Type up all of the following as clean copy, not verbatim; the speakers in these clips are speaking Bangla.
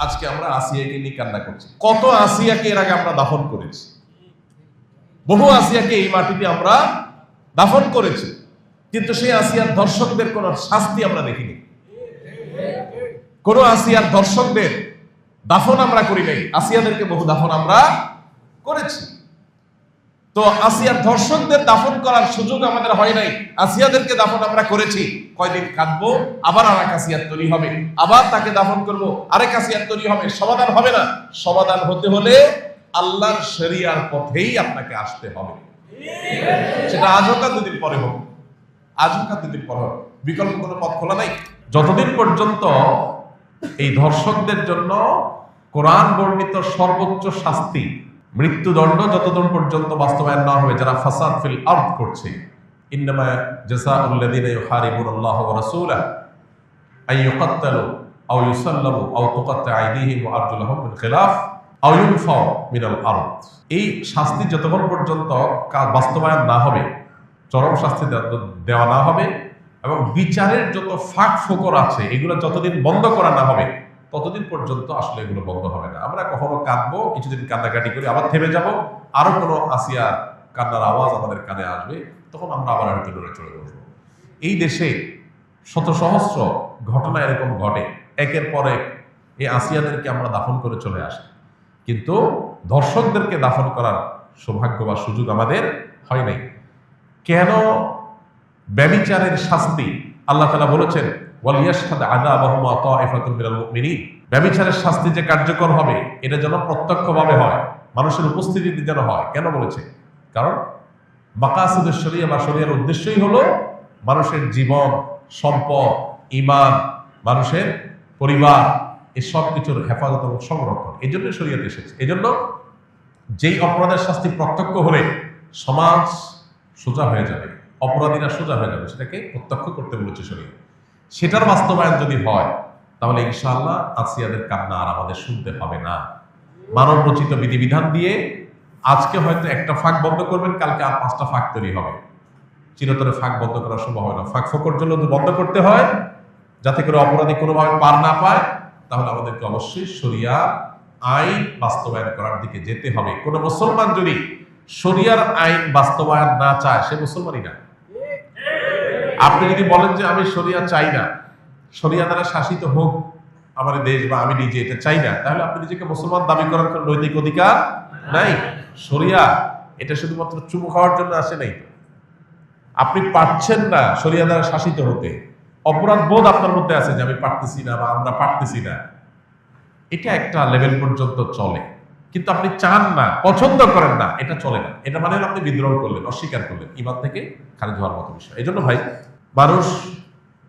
আজকে আমরা আসিয়াকে নিয়ে কান্না করছি। কত আসিয়াকে এর আগে আমরা দাফন করেছি, বহু আসিয়াকে এই মাটিতে আমরা দাফন করেছি, কিন্তু সেই আসিয়ার দর্শকদের কোন শাস্তি আমরা দেখিনি। কোন আসিয়ার দর্শকদের দাফন আমরা করি নাই, আসিয়াদেরকে বহু দাফন আমরা করেছি। তো আসিয়ার দর্শকদের দাফন করার সুযোগ আমাদের হয় নাই, আসিয়াদেরকে দাফন আমরা করেছি। কয়দিন কাঁদবো, আবার আরেক আসিয়ার তৈরি হবে, আবার তাকে দাফন করব, আরেক আসিয়ার তৈরি হবে। সমাধান হবে না। সমাধান হতে হলে আল্লাহর শরিয়ার পথেই আপনাকে আসতে হবে। সেটা আজ হোক আর দুদিন পরে হোক, আজ হোক আর দুদিন পরে হোক, বিকল্প কোনো পথ খোলা নাই। যতদিন পর্যন্ত এই ধর্ষকদের জন্য কোরআন বর্ণিত সর্বোচ্চ শাস্তি মৃত্যুদণ্ড যতদিন পর্যন্ত বাস্তবায়ন না হবে, যারা ফাসাদ ফিল আরদ করছে, ইন্নামা জাযাউল লাযিনা ইউহারিবুনাল্লাহ ওয়া রাসূলাহু আন ইউকাত্তালু আও ইউসাল্লাবু আও তুকাত্তা আইদিহিম ওয়া আরজুলুহুম মিন খিলাফ আও ইউনফাউ মিনাল আরদ। এই শাস্তি যতক্ষণ পর্যন্ত বাস্তবায়ন না হবে, চরম শাস্তি দেওয়া না হবে, এবং বিচারের যত ফাঁক ফোকর আছে এগুলো যতদিন বন্ধ করা না হবে ততদিন পর্যন্ত আসলে এগুলো বন্ধ হবে না। আমরা কখনো কাঁদবো, কিছুদিন কান্নাকাটি করি, আবার থেমে যাব, আরো কোনো আসিয়ার কান্নার আওয়াজ আমাদের কানে আসবে, তখন আমরা আবার হয়তো লড়ে চলে বসবো। এই দেশে শত সহস্র ঘটনা এরকম ঘটে, একের পর এক এই আসিয়াদেরকে আমরা দাফন করে চলে আসি, কিন্তু ধর্ষকদেরকে দাফন করার সৌভাগ্য বা সুযোগ আমাদের হয় নাই। কেন ব্যভিচারের শাস্তি আল্লাহ তাআলা বলেছেন ওয়ালিয়াশহাদ আযাবাহুমা তা'iফাতুম মিনাল মুমিনিন, ব্যভিচারের শাস্তি যে কার্যকর হবে এটা যেন প্রত্যক্ষভাবে হয়, মানুষের উপস্থিতিতে যেন হয়। কেন বলেছে? কারণ মাকাসিদুশ শরিয়া বা শরিয়ার উদ্দেশ্যই হলো মানুষের জীবন, সম্পদ, ঈমান, মানুষের পরিবার, এই সব কিছুর হেফাজত এবং সংরক্ষণ। এই জন্য শরিয়াত এসেছে। এই জন্য যেই অপরাধের শাস্তি প্রত্যক্ষ হলে সমাজ সোজা হয়ে যাবে, অপরাধীরা সোজা হয়ে যাবে, সেটাকে প্রত্যক্ষ করতে বলেছে শরীয়ত। সেটার বাস্তবায়ন যদি হয় তাহলে ইনশাআল্লাহ আসিয়াদের কান্না আর আমাদের শুনতে হবে না। মানব রচিত বিধিবিধান দিয়ে আজকে হয়তো একটা ফাঁক বন্ধ করবেন, কালকে আর 5টা ফাঁক তৈরি হবে। চিরতরে ফাঁক বন্ধ করা সম্ভব হয় না। ফাঁক ফোকর জন্য বন্ধ করতে হয় যাতে করে অপরাধী কোনোভাবে পার না পায়, তাহলে আমাদেরকে অবশ্যই শরিয়া আইন বাস্তবায়ন করার দিকে যেতে হবে। কোন মুসলমান যদি শরিয়ার আইন বাস্তবায়ন না চায় সে মুসলমানই না। আপনি যদি বলেন যে আমি শরিয়া চাই না, শরিয়া দ্বারা শাসিত হোক আমার দেশ বা আমি নিজে এটা চাই না, তাহলে আপনি নিজেকে মুসলমান দাবি করার কোনো নৈতিক অধিকার নাই। শরিয়া এটা শুধুমাত্র চুমু খাওয়ার জন্য আসে নাই। আপনি পারছেন না শরিয়া দ্বারা শাসিত হতে, অপরাধ বোধ আপনার মধ্যে আছে যে আমি পারতেছি না বা আমরা পারতেছি না, এটা একটা লেভেল পর্যন্ত চলে। কিন্তু আপনি চান না, পছন্দ করেন না, এটা চলে না। এটা মানে আপনি বিদ্রোহ করলেন, অস্বীকার করলেন, ঈমান থেকে খারিজ হওয়ার মতো বিষয়। এই জন্য ভাই, মানুষ,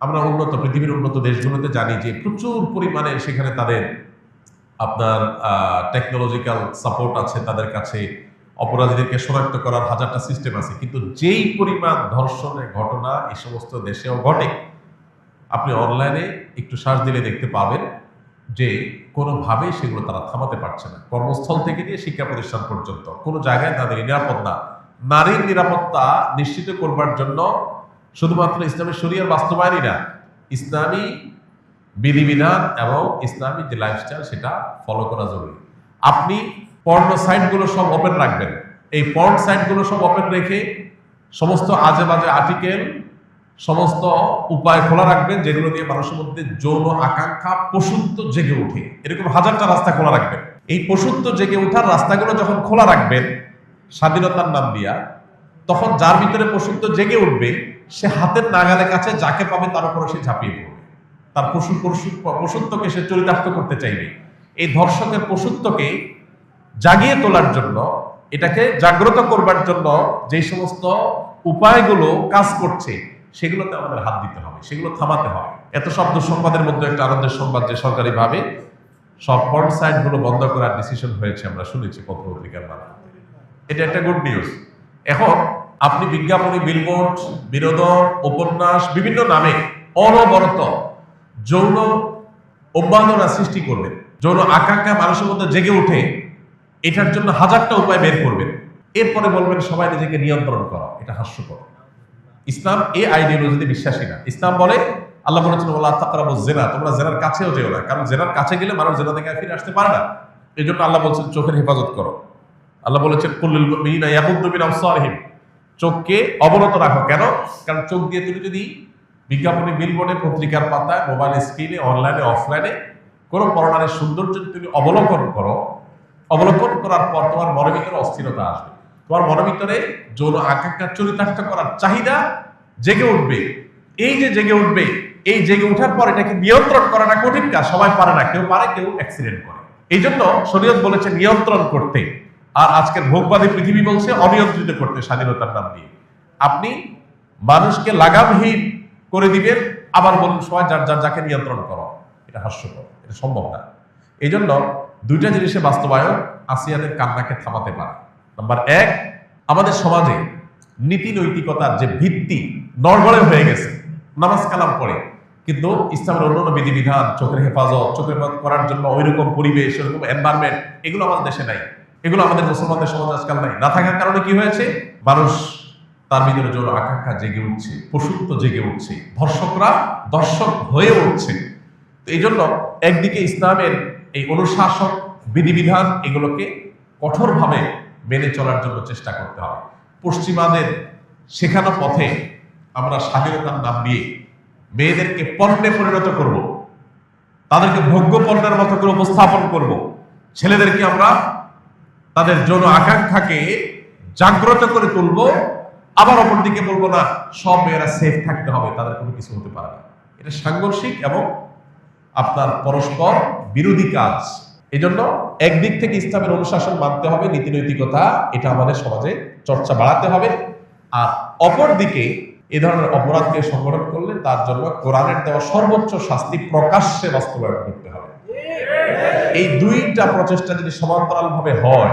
আমরা উন্নত পৃথিবীর উন্নত দেশগুলোতে জানি যে প্রচুর পরিমাণে সেখানে তাদের আপনার টেকনোলজিক্যাল সাপোর্ট আছে, তাদের কাছে অপরাধীদেরকে শনাক্ত করার হাজারটা সিস্টেম আছে, কিন্তু যেই পরিমাণ ধর্ষণের ঘটনা এই সমস্ত দেশেও ঘটে, আপনি অনলাইনে একটু সার্চ দিলে দেখতে পাবেন যে কোনোভাবেই সেগুলো তারা থামাতে পারছে না। কর্মস্থল থেকে নিয়ে শিক্ষা প্রতিষ্ঠান পর্যন্ত কোনো জায়গায় তাদের নিরাপদ না। নারীর নিরাপত্তা নিশ্চিত করবার জন্য শুধুমাত্র ইসলামী শরিয়ার বাস্তবায়নই না, ইসলামী বিধিবিধান এবং ইসলামী যে লাইফস্টাইল সেটা ফলো করা জরুরি। আপনি পর্ন সাইটগুলো সব ওপেন রাখবেন, এই পর্ন সাইটগুলো সব ওপেন রেখে সমস্ত আজে বাজে আর্টিকেল, সমস্ত উপায় খোলা রাখবেন যেগুলো দিয়ে মানুষের মধ্যে যৌন আকাঙ্ক্ষা পশুত্ব জেগে ওঠে। এরকম হাজারটা রাস্তা খোলা রাখবেন। এই পশুত্ব জেগে ওঠার রাস্তাগুলো যখন খোলা রাখবেন স্বাধীনতার নাম দিয়া, তখন যার ভিতরে পশুত্ব জেগে উঠবে সে হাতের নাগালের কাছে যাকে পাবে তার উপরে সে ঝাঁপিয়ে পড়বে, তার পশুত্বকে সে চরিতার্থ করতে চাইবে। এই ধর্ষকের পশুত্বকে জাগিয়ে তোলার জন্য, এটাকে জাগ্রত করবার জন্য যে সমস্ত উপায়গুলো কাজ করছে সেগুলোতে আমাদের হাত দিতে হবে, সেগুলো থামাতে হবে। এত শব্দ সংবাদের মধ্যে একটা আনন্দের সংবাদ যে সরকারিভাবে সব পর্ন সাইটগুলো বন্ধ করার ডিসিশন হয়েছে, আমরা শুনেছি পত্র পত্রিকার মাধ্যমে। এটা একটা গুড নিউজ। এখন আপনি বিজ্ঞাপনী, বিলবোর্ড, বিনোদন, উপন্যাস, বিভিন্ন নামে অনবরত যৌন উন্মাদনা সৃষ্টি করবেন, যৌন আকাঙ্ক্ষা মানুষের মধ্যে জেগে উঠে, এটার জন্য হাজারটা উপায় বের করবেন। এরপরে বলবেন সবাই নিজেকে নিয়ন্ত্রণ করা। এটা হাস্যকর। ইসলাম এই আইডিওলজিতে বিশ্বাসী না। ইসলাম বলে আল্লাহ বলেছেন ওয়ালা তাকরাবুজ জিনা, তোমরা জেনার কাছেও যেও না, কারণ জেনার কাছে গেলে মানুষ জেনা থেকে ফিরে আসতে পারে না। এই জন্য আল্লাহ বলছেন চোখের হেফাজত করো। আল্লাহ বলেছেন কুল্লুল মুমিনিনা ইয়াগুদ্দু মিন আবসারিহিম, চোখকে অবনত রাখো। কেন? কারণ চোখ দিয়ে তুমি যদি বিজ্ঞাপনে, বিলবোর্ডে, পত্রিকার পাতায়, মোবাইল স্ক্রিনে, অনলাইনে, অফলাইনে কোনো পরনারীর সৌন্দর্য তুমি অবলোকন করো, অবলোকন করার পর তোমার মনের ভিতরে অস্থিরতা আসবে, তোমার মনের ভিতরে যৌন আকাঙ্ক্ষা চরিতার্থ করার চাহিদা জেগে উঠবে। এই যে জেগে উঠবে, এই জেগে ওঠার পর এটাকে নিয়ন্ত্রণ করাটা কঠিন কাজ, সবাই পারে না, কেউ পারে, কেউ অ্যাক্সিডেন্ট করে। এই জন্য শরীয়ত বলেছে নিয়ন্ত্রণ করতে, আর আজকের ভোগবাদী পৃথিবী বলছে অনিয়ন্ত্রিত করতে স্বাধীনতার নাম দিয়ে। আপনি মানুষকে লাগামহীন করে দিবেন, আবার বলুন সবাই যার যার যাকে নিয়ন্ত্রণ করো। এটা হাস্যকর, এটা সম্ভব না। এই জন্য দুইটা জিনিসের বাস্তবায়ন আসিয়াদের কান্নাকে থামাতে পারে। নাম্বার এক, আমাদের সমাজে নীতি নৈতিকতার যে ভিত্তি নড়বড়ে হয়ে গেছে, নামাজ কালাম পড়ে, কিন্তু ইসলামের অন্যান্য বিধিবিধান, চোখের হেফাজত করার জন্য ওইরকম পরিবেশ, ওইরকম এনভায়রনমেন্ট, এগুলো আমাদের দেশে নাই, এগুলো আমাদের মুসলমানদের সমাজ আজকাল নাই। না থাকার কারণে কি হয়েছে? মানুষ তার ভিতরে যৌন আকাঙ্ক্ষা জেগে উঠছে, পশুত্ব জেগে উঠছে, ধর্ষকরা দর্শক হয়ে উঠছে। তো এই জন্য একদিকে ইসলামের এই অনুশাসন, বিধিবিধান, এগুলোকে কঠোরভাবে মেনে চলার জন্য চেষ্টা করতে হবে। পশ্চিমাদের শেখানো পথে আমরা স্বাধীনতার নাম দিয়ে মেয়েদেরকে পণ্যে পরিণত করব, তাদেরকে ভোগ্য পণ্যের মতো করে উপস্থাপন করব। ছেলেদেরকে আমরা তাদের যৌন আকাঙ্ক্ষাকে জাগ্রত করে তুলব, আবার অপরদিকে বলবো না সব মেয়েরা সেফ থাকতে হবে, তাদের কোনো কিছু হতে পারে না। এটা সাংঘর্ষিক এবং আপনার পরস্পর বিরোধী কাজ। এই জন্য একদিক থেকে ইসলামের অনুশাসন মানতে হবে, নীতি নৈতিকতা, এটা আমাদের সমাজে চর্চা বাড়াতে হবে। আর অপর দিকে এ ধরনের অপরাধকে সংগঠন করলে তার জন্য কোরআনের দেওয়া সর্বোচ্চ শাস্তি প্রকাশ্যে বাস্তবায়ন করতে হবে। এই দুইটা প্রচেষ্টা যদি সমান্তরাল ভাবে হয়,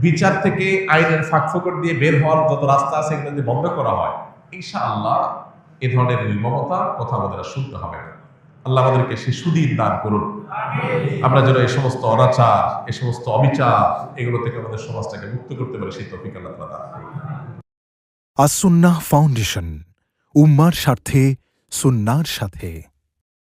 বিচার থেকে আইনের ফাঁকফোকর দিয়ে বের হওয়ার যত রাস্তা আছে এগুলো যদি বন্ধ করা হয়, ইনশাআল্লাহ এ ধরনের নির্মমতার কথা আমাদের শুনতে হবে না। আল্লাহ আমাদেরকে সে সুদিন দান করুন, আমরা যেন এই সমস্ত অনাচার, এই সমস্ত অবিচার, এগুলো থেকে আমাদের সমাজটাকে মুক্ত করতে পারি, সেই তৌফিক আল্লাহ তাআলা দান করুন। আস-সুন্নাহ ফাউন্ডেশন, উম্মার স্বার্থে সুন্নাহর সাথে।